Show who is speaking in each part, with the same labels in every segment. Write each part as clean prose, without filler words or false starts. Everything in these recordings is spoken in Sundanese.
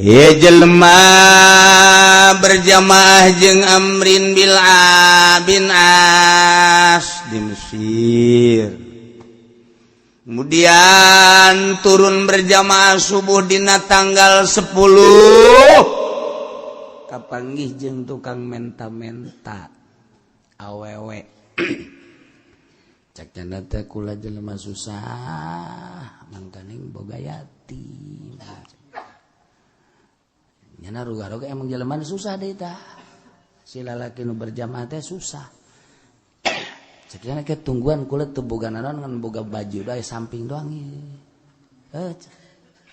Speaker 1: Ya jelema berjamaah jeung Amrin bil bin As di Mesir. Kemudian turun berjamaah subuh dina tanggal 10. Kapanggih jeung tukang menta-menta awewe. Cak cenah teh kula jelema susah mangkaning boga yatim. Nyana ruga-ruga emang jeleman susah deh tah. Si lalaki nu berjamaah teh susah. Ceukna ke tungguan kula teu boga naon ngan boga baju bae samping doang ieu.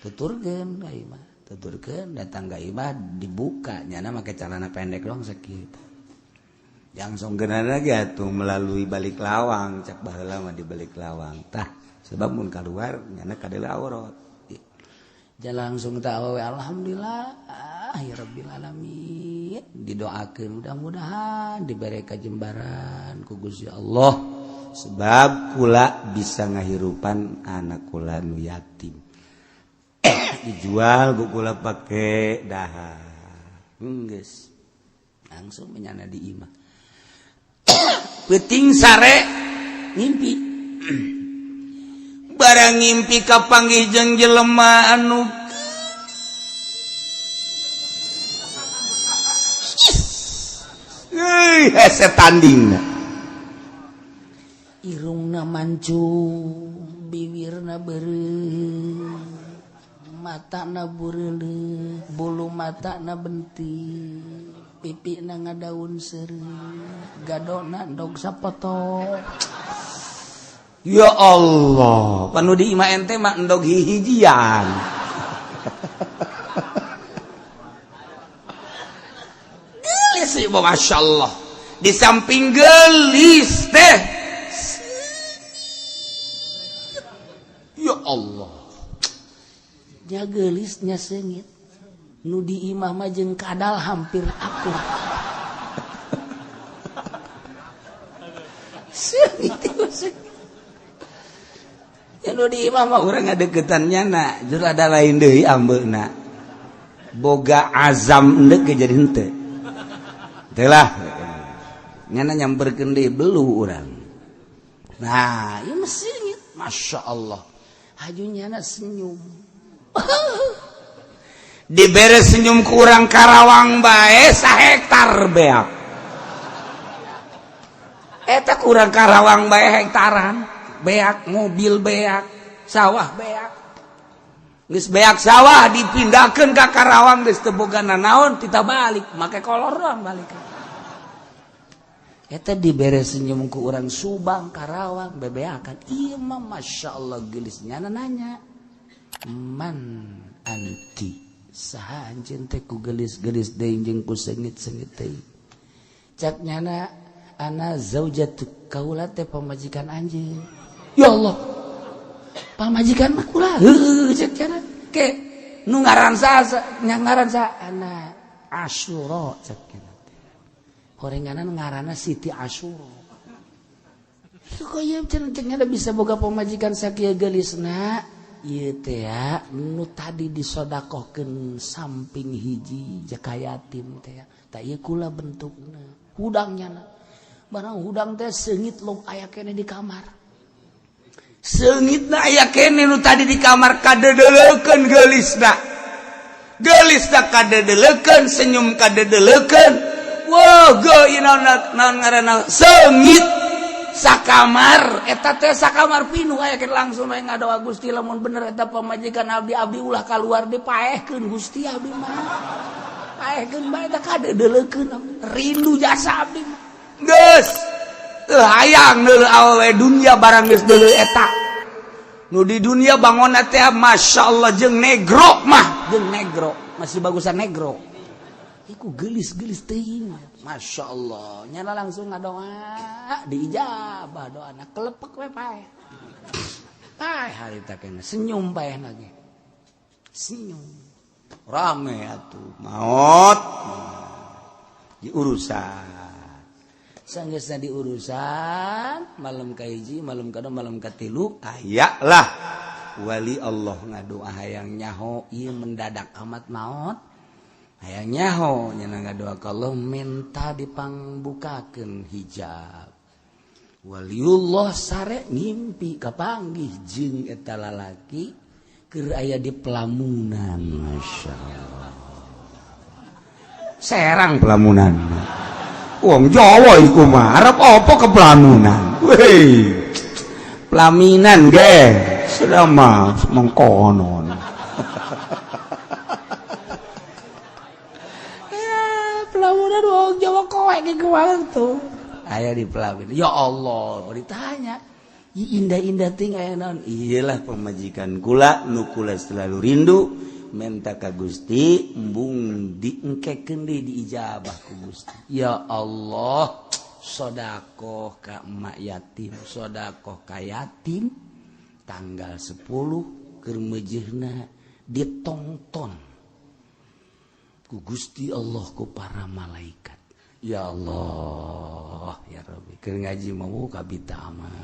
Speaker 1: Tuturkeun ka imah, tuturkeun datang ka imah dibuka nyana make celana pendek doang sakitu. Langsung geunana ge atuh melalui balik lawang, cak baheula mah di balik lawang. Tah sebab mun kaluar nyana kadele aurat. Jalan langsung tahu alhamdulillah ya rabbil alamin didoakeun mudah-mudahan dibere kajembaran ku Gusti Allah sebab kula bisa ngahirupan anak kula nu yatim dijual ku kula pake dahar geus langsung menyana di imah peuting sare ngimpi barang ngimpi kapanggih jeung jelema anu hese tandingna irungna mancung bibirna beureum matana bureuleuh bulu matana benting pipina ngadaun seureum gadona endog sapoto. Ya Allah, panu di imah ente mah endog hijian. Gelis sih, masya Allah. Di samping gelis teh, ya Allah. Nya gelisnya sengit. Nu di imah mah jeung kadal hampir akur. Sengit itu sengit. Yang di imah mah urang ngadeukeutannya na jur ada lain deui ambeuna boga azam endeu ge jadi henteu teh lah nyana nyamperkeun deui belu urang nah ieu mah singit masyaallah haju nyana senyum dibere senyum ku urang Karawang bae sahektar beak eta ku urang Karawang bae hektaran beak mobil beak sawah beak geus beak sawah dipindahkeun ka Karawang geus teu bogana naon tita balik make kolor doang balik eta dibere senyum ku urang Subang Karawang bebeakan ieu mah masyaallah geulisnya nanya man anti saha anjeun teh ku geulis-geulis deui jeung ku seungit-seungit deui cak nyana ana zaujatu kaula teh pamajikan anjeun. Ya Allah, pamajikan mah kula heuh cek cenah ke nu ngaran sa ana Asyura cek cenah horenganan ngaranna Siti Asyura kok ieu cenah bisa boga pamajikan sakieu geulisna ieu teh ya nu tadi disodakohkeun samping hiji jaka yatim teh tah ieu kula bentukna hudangnya barang hudang teh seungit log aya keneh di kamar seungitna aya kene nu tadi di kamar kadedeulekeun geulisna kadedeulekeun senyum kadedeulekeun wah geuina naon ngaranna seungit sakamar eta teh sakamar pinuh aya kene langsung aya ngadoa Gusti lamun bener eta pamajikan abdi ulah kaluar dipaehkeun Gusti abdi mah paehkeun bae eta kadedeulekeun rindu jasa abdi geus hayang deuleu awewe dunia barang geus deuleu eta nu di dunia bangonna teh masyaallah jeung negro masih bagusan negro iku geulis-geulis teuing masyaallah nyana langsung ngadoa diijabah doana kelepek we pae harita kena senyum pae lagi senyum rame atuh maot di urusan sanggeusna di urusan malam kahiji malam kadua malam katilu aya lah wali Allah ngadoa hayang nyaho ieu mendadak amat naon hayang nyaho nya ngadoa ka Allah minta dipangbukakeun hijab waliullah sare ngimpi kapanggih jeung eta lalaki keur aya di pelamunan masyaallah serang pelamunan wong Jawa iku mah arep apa ke pelamunan weh pelaminan ge sudah mah mengkono ya pelamunan wong Jawa kowe ge kumaha tuh aya di pelaminan ya Allah ditanya indah-indah ting aya naon iyalah pemajikan kula nu kula selalu rindu minta ka Gusti embung diengkekeun deui diijabah ku Gusti ya Allah sedekah ka emak yatim sedekah ka yatim tanggal 10 keur meujeuhna ditongton ku Gusti Allah ku para malaikat ya Allah ya Rabbi keur ngaji mah kabita aman